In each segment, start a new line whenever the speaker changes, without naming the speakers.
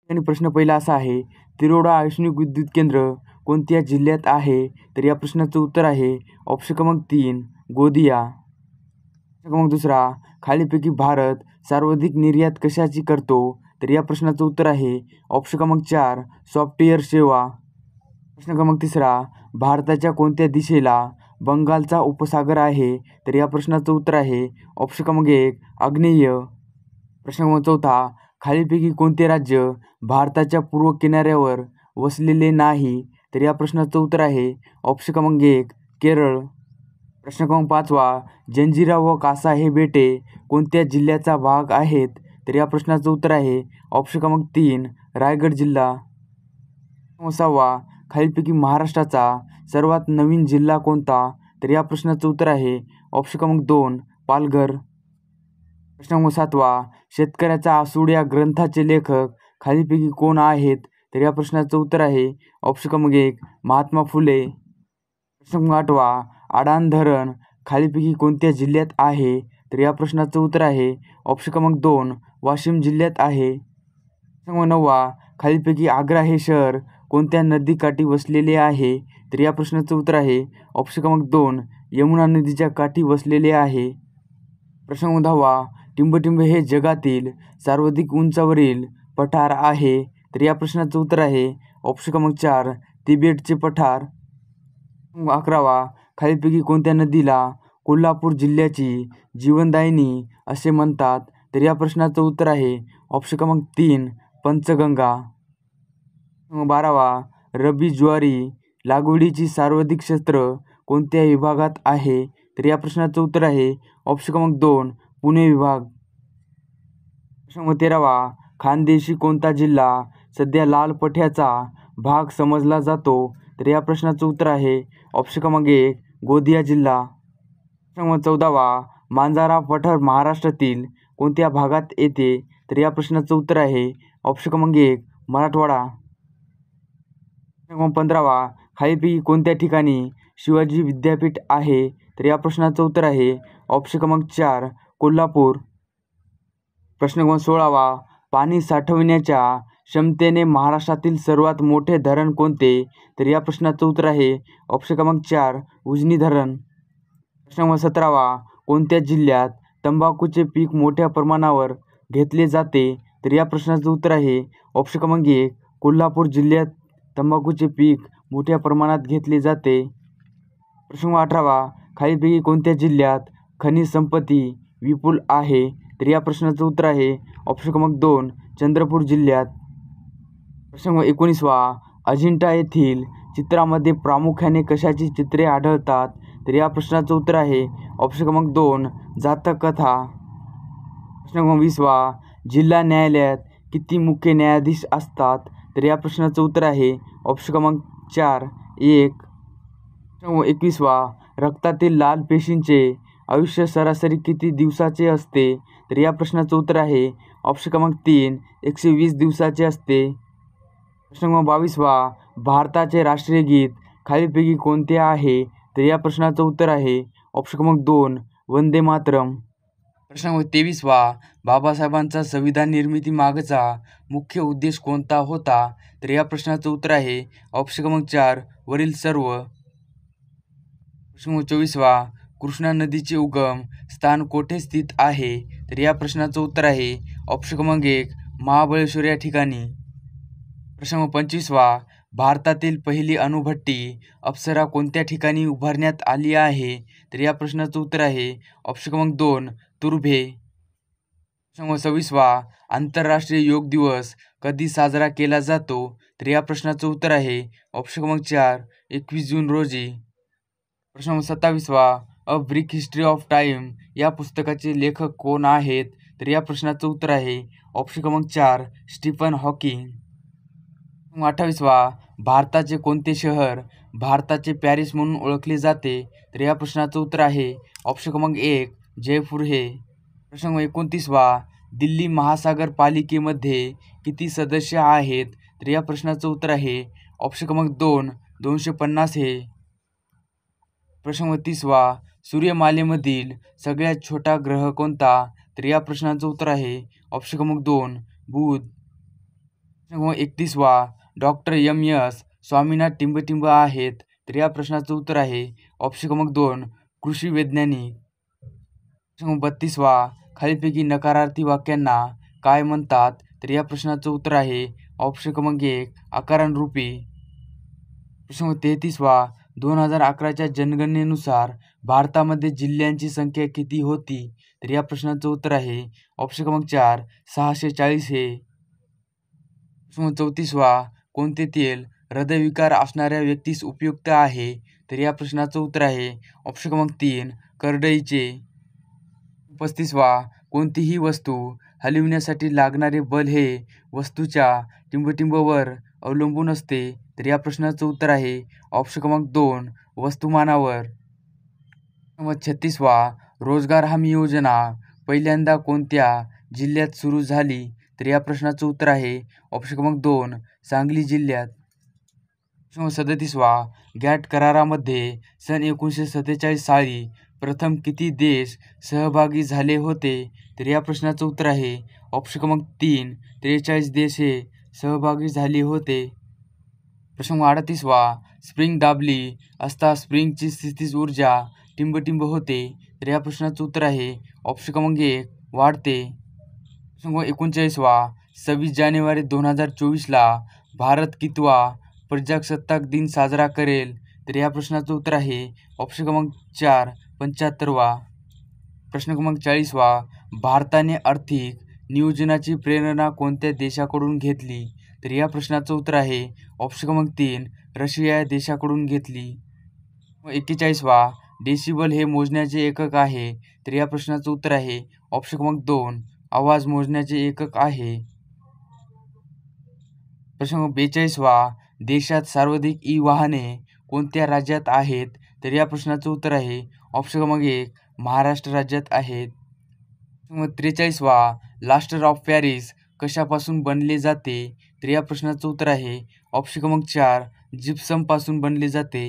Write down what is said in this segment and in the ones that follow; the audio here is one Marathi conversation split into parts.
आणि प्रश्न पहिला असा आहे, तिरोडा आधुनिक विद्युत केंद्र कोणत्या जिल्ह्यात आहे? तर या प्रश्नाचं उत्तर आहे ऑप्शन क्रमांक 3 गोंदिया. प्रश्न क्रमांक दुसरा, खालीलपैकी भारत सर्वाधिक निर्यात कशाची करतो? तर या प्रश्नाचं उत्तर आहे ऑप्शन क्रमांक 4 सॉफ्टवेअर सेवा. प्रश्न क्रमांक तिसरा, भारताच्या कोणत्या दिशेला बंगालचा उपसागर आहे? तर या प्रश्नाचं उत्तर आहे ऑप्शन क्रमांक 1 आग्नेय. प्रश्न क्रमांक चौथा, खालीलपैकी कोणते राज्य भारताच्या पूर्व किनाऱ्यावर वसलेले नाही? तर या प्रश्नाचं उत्तर आहे ऑप्शन क्रमांक 1 केरळ. प्रश्न क्रमांक पाचवा, जंजिरा व कासा हे बेटे कोणत्या जिल्ह्याचा भाग आहेत? तर या प्रश्नाचं उत्तर आहे ऑप्शन क्रमांक 3 रायगड जिल्हा. सहावा, खालीलपैकी महाराष्ट्राचा सर्वात नवीन जिल्हा कोणता? तर या प्रश्नाचं उत्तर आहे ऑप्शन क्रमांक 2 पालघर. प्रश्न क्रमांक सातवा, शेतकऱ्याचा आसूड या ग्रंथाचे लेखक खालीलपैकी कोण आहेत? तर या प्रश्नाचं उत्तर आहे ऑप्शन क्रमांक 1 महात्मा फुले. प्रश्न क्रमांक आठवा, अडाण धरण खालीलपैकी कोणत्या जिल्ह्यात आहे? तर या प्रश्नाचं उत्तर आहे ऑप्शन क्रमांक 2 वाशिम जिल्ह्यात आहे. प्रश्न क्रमांक नववा, खालीलपैकी आग्रा हे शहर कोणत्या नदीकाठी वसलेले आहे? तर या प्रश्नाचं उत्तर आहे ऑप्शन क्रमांक 2 यमुना नदीच्या काठी वसलेले आहे. प्रश्न क्रमांक 10वा, टिंबटिंब हे जगातील सर्वाधिक उंचावरील पठार आहे? तर या प्रश्नाचं उत्तर आहे ऑप्शन क्रमांक 4 तिबेटचे पठार. 11वा, खालीलपैकी कोणत्या नदीला कोल्हापूर जिल्ह्याची जीवनदायिनी असे म्हणतात? तर या प्रश्नाचं उत्तर आहे ऑप्शन क्रमांक 3 पंचगंगा. 12वा, रब्बी ज्वारी लागवडीची सर्वाधिक क्षेत्र कोणत्या विभागात आहे? तर या प्रश्नाचं उत्तर आहे ऑप्शन क्रमांक 2 पुणे विभाग. प्रश्न क्रमांक 13वा, खानदेशी कोणता जिल्हा सध्या लाल पट्ट्याचा भाग समजला जातो? तर या प्रश्नाचं उत्तर आहे ऑप्शन क्रमांक 1 गोंदिया जिल्हा. प्रश्न क्रमांक 14वा, मांजारा पठार महाराष्ट्रातील कोणत्या भागात येते? तर या प्रश्नाचं उत्तर आहे ऑप्शन क्रमांक 1 मराठवाडा. प्रश्न क्रमांक 15वा, खालीलपैकी कोणत्या ठिकाणी शिवाजी विद्यापीठ आहे? तर या प्रश्नाचं उत्तर आहे ऑप्शन क्रमांक 4 कोल्हापूर. प्रश्न क्रमांक 16वा, पाणी साठवण्याच्या क्षमतेने महाराष्ट्रातील सर्वात मोठे धरण कोणते? तर या प्रश्नाचं उत्तर आहे ऑप्शन क्रमांक 4 उजनी धरण. प्रश्न क्रमांक 17वा, कोणत्या जिल्ह्यात तंबाखूचे पीक मोठ्या प्रमाणावर घेतले जाते? तर या प्रश्नाचं उत्तर आहे ऑप्शन क्रमांक 1 कोल्हापूर जिल्ह्यात तंबाखूचे पीक मोठ्या प्रमाणात घेतले जाते. प्रश्न क्रमांक 18वा, खालीलपैकी कोणत्या जिल्ह्यात खनिज संपत्ती विपुल आहे? तर या प्रश्नाचं उत्तर आहे ऑप्शन क्रमांक 2 चंद्रपूर जिल्ह्यात. प्रश्न क्रमांक 19वा, अजिंठा येथील चित्रामध्ये प्रामुख्याने कशाची चित्रे आढळतात? तर या प्रश्नाचं उत्तर आहे ऑप्शन क्रमांक 2 जातक कथा. प्रश्न क्रमांक 20वा, जिल्हा न्यायालयात किती मुख्य न्यायाधीश असतात? तर या प्रश्नाचं उत्तर आहे ऑप्शन क्रमांक 4 1. प्रश्न क्रमांक 21वा, रक्तातील लाल पेशींचे आयुष्य सरासरी किती दिवसाचे असते? तर या प्रश्नाचं उत्तर आहे ऑप्शन क्रमांक 3 120 दिवसाचे असते. प्रश्न क्रमांक 22वा, भारताचे राष्ट्रीय गीत खालीलपैकी कोणते आहे? तर या प्रश्नाचं उत्तर आहे ऑप्शन क्रमांक 2 वंदे मातरम. प्रश्न क्रमांक 23वा, बाबासाहेबांचा संविधान निर्मिती मागचा मुख्य उद्देश कोणता होता? तर या प्रश्नाचं उत्तर आहे ऑप्शन क्रमांक 4 वरील सर्व. प्रश्न क्रमांक 24वा, कृष्णा नदीचे उगम स्थान कोठे स्थित आहे? तर या प्रश्नाचं उत्तर आहे ऑप्शन क्रमांक 1 महाबळेश्वर या ठिकाणी. प्रश्न क्रमांक 25वा, भारतातील पहिली अणुभट्टी अप्सरा कोणत्या ठिकाणी उभारण्यात आली आहे? तर या प्रश्नाचं उत्तर आहे ऑप्शन क्रमांक 2 तुर्भे. प्रश्न क्रमांक 26वा, आंतरराष्ट्रीय योग दिवस कधी साजरा केला जातो? तर या प्रश्नाचं उत्तर आहे ऑप्शन क्रमांक 4 21 जून रोजी. प्रश्न क्रमांक 27वा, a brief history of time या पुस्तकाचे लेखक कोण आहेत? तर या प्रश्नाचं उत्तर आहे ऑप्शन क्रमांक 4 स्टीफन हॉकिंग. 28वा, भारताचे कोणते शहर भारताचे पॅरिस म्हणून ओळखले जाते? तर या प्रश्नाचं उत्तर आहे ऑप्शन क्रमांक 1 जयपूर हे. प्रश्न क्रमांक 29वा, दिल्ली महासागर पालिकेमध्ये किती सदस्य आहेत? तर या प्रश्नाचं उत्तर आहे ऑप्शन क्रमांक 2 250 हे. प्रश्न क्रमांक 30वा, सूर्यमालेमधील सगळ्यात छोटा ग्रह कोणता? तर या प्रश्नाचं उत्तर आहे ऑप्शन क्रमांक 2 बुध. प्रश्न 31वा डॉक्टर एम.एस. स्वामीनाथ टिंबटिंब आहेत, तर या प्रश्नाचं उत्तर आहे ऑप्शन क्रमांक 2 कृषी वैज्ञानिक. प्रश्न 32वा खालीलपैकी नकारार्थी वाक्यांना काय म्हणतात, तर या प्रश्नाचं उत्तर आहे ऑप्शन क्रमांक 1 आकारांरूपी. प्रश्न 33वा 2011च्या जनगणनेनुसार भारतामध्ये जिल्ह्यांची संख्या किती होती, तर या प्रश्नाचं उत्तर आहे ऑप्शन क्रमांक 4 640 हे. प्रश्न 34वा कोणते तेल हृदयविकार असणाऱ्या व्यक्तीस उपयुक्त आहे, तर या प्रश्नाचं उत्तर आहे ऑप्शन क्रमांक 3 करडईचे. 35वा कोणतीही वस्तू हलविण्यासाठी लागणारे बल हे वस्तूच्या टिंबटिंबवर अवलंबून असते, तर या प्रश्नाचं उत्तर आहे ऑप्शन क्रमांक 2 वस्तुमानावर. 36वा रोजगार हमी योजना पहिल्यांदा कोणत्या जिल्ह्यात सुरू झाली, तर या प्रश्नाचं उत्तर आहे ऑप्शन क्रमांक 2 सांगली जिल्ह्यात. 37वा गॅट करारामध्ये सन 1947 साली प्रथम किती देश सहभागी झाले होते, तर या प्रश्नाचं उत्तर आहे ऑप्शन क्रमांक 3 43 देश हे सहभागी झाले होते. प्रश्न 38वा स्प्रिंग दाबली असता स्प्रिंगची स्थितीज ऊर्जा टिंबटिंब होते, तर या प्रश्नाचं उत्तर आहे ऑप्शन क्रमांक 1 वाढते. प्रश्न 39वा 26 जानेवारी 2024ला भारत कितवा प्रजासत्ताक दिन साजरा करेल, तर या प्रश्नाचं उत्तर आहे ऑप्शन क्रमांक 4 75वा. प्रश्न क्रमांक 40वा भारताने आर्थिक नियोजनाची प्रेरणा कोणत्या देशाकडून घेतली, तर या प्रश्नाचं उत्तर आहे ऑप्शन क्रमांक 3 रशिया या देशाकडून घेतली. 41वा डेसिबल हे मोजण्याचे एकक आहे, तर या प्रश्नाचं उत्तर आहे ऑप्शन क्रमांक 2 आवाज मोजण्याचे एकक आहे. प्रश्न 42वा देशात सर्वाधिक ई-वाहने कोणत्या राज्यात आहेत, तर या प्रश्नाचं उत्तर आहे ऑप्शन क्रमांक 1 महाराष्ट्र राज्यात आहेत. 43वा प्लास्टर ऑफ पॅरिस कशापासून बनले जाते, तर या प्रश्नाचं उत्तर आहे ऑप्शन क्रमांक 4 जिप्समपासून बनले जाते.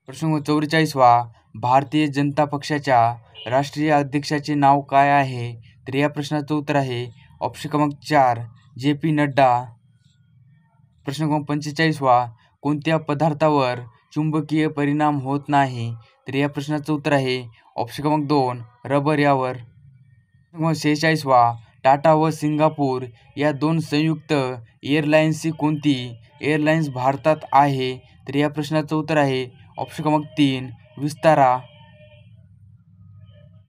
प्रश्न 44वा भारतीय जनता पक्षाच्या राष्ट्रीय अध्यक्षाचे नाव काय आहे, तर या प्रश्नाचं उत्तर आहे ऑप्शन क्रमांक 4 जे.पी. नड्डा. प्रश्न क्रमांक 45वा कोणत्या पदार्थावर चुंबकीय परिणाम होत नाही, तर या प्रश्नाचं उत्तर आहे ऑप्शन क्रमांक 2 रबर यावर. 46वा टाटा व सिंगापूर या 2 संयुक्त एअरलाइन्सची कोणती एअरलाइन्स भारतात आहे, तर या प्रश्नाचं उत्तर आहे ऑप्शन क्रमांक 3 विस्तारा.